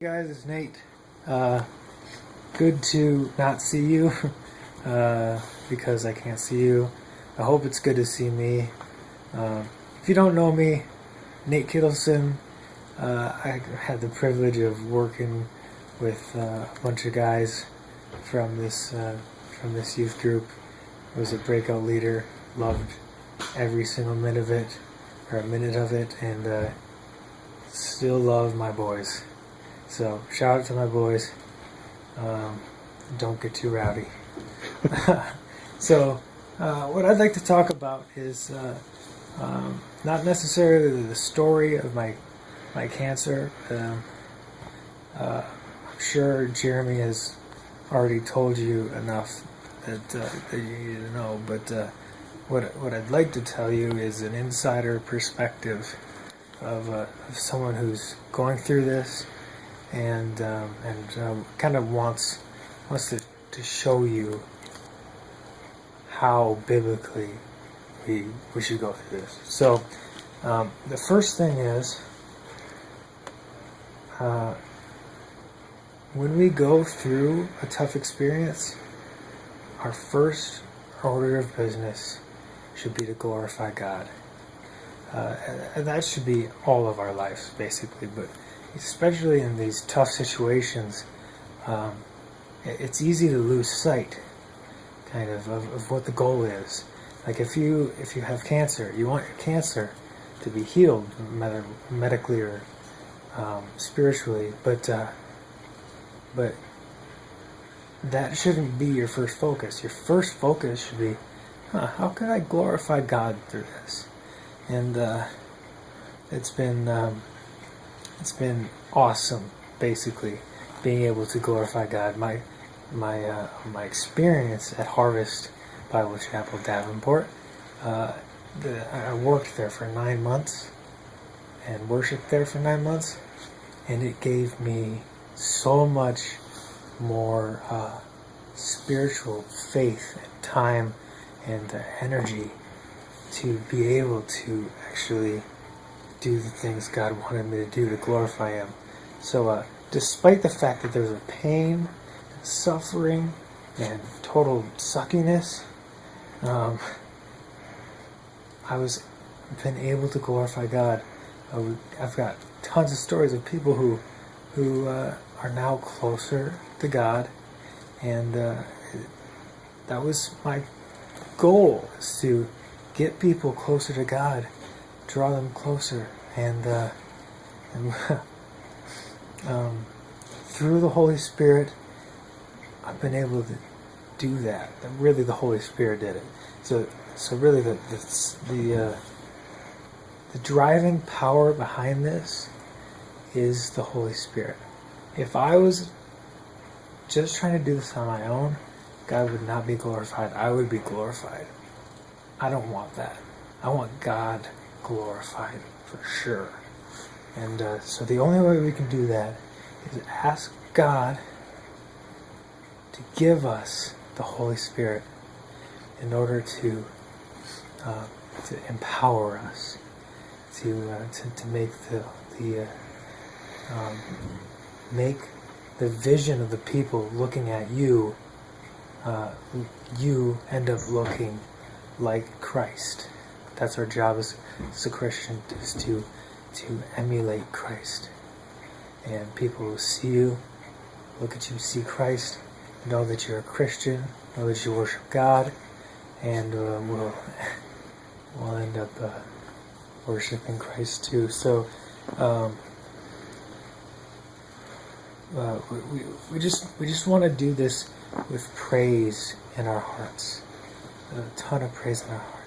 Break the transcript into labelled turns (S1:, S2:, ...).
S1: Hey guys, it's Nate. Good to not see you because I can't see you. I hope it's good to see me. If you don't know me, Nate Kittelson. I had the privilege of working with a bunch of guys from this youth group. I was a breakout leader. Loved every single minute of it, and still love my boys. So shout out to my boys. Don't get too rowdy. So what I'd like to talk about is not necessarily the story of my cancer. I'm sure Jeremy has already told you enough that you need to know. But what I'd like to tell you is an insider perspective of someone who's going through this. And kind of wants to show you how biblically we should go through this. So the first thing is when we go through a tough experience, our first order of business should be to glorify God. And that should be all of our lives, basically, but especially in these tough situations, it's easy to lose sight, kind of what the goal is. Like if you have cancer, you want your cancer to be healed, medically or spiritually, but that shouldn't be your first focus. Your first focus should be, how can I glorify God through this? And it's been awesome, basically, being able to glorify God. My experience at Harvest Bible Chapel, Davenport, I worked there for 9 months and worshiped there for 9 months, and it gave me so much more spiritual faith and time and energy to be able to actually do the things God wanted me to do to glorify Him. So despite the fact that there's a pain, and suffering, and total suckiness, I've been able to glorify God. I've got tons of stories of people who are now closer to God, and that was my goal, is to get people closer to God, draw them closer, and through the Holy Spirit, I've been able to do that. Really, the Holy Spirit did it. So really, the driving power behind this is the Holy Spirit. If I was just trying to do this on my own, God would not be glorified. I would be glorified. I don't want that. I want God glorified for sure. And so the only way we can do that is ask God to give us the Holy Spirit in order to empower us to make make the vision of the people looking at you, you end up looking like Christ. That's our job as a Christian, is to emulate Christ. And people will see you, look at you, see Christ, know that you're a Christian, know that you worship God, and we'll end up worshiping Christ too. So we just want to do this with praise in our hearts, a ton of praise in our hearts.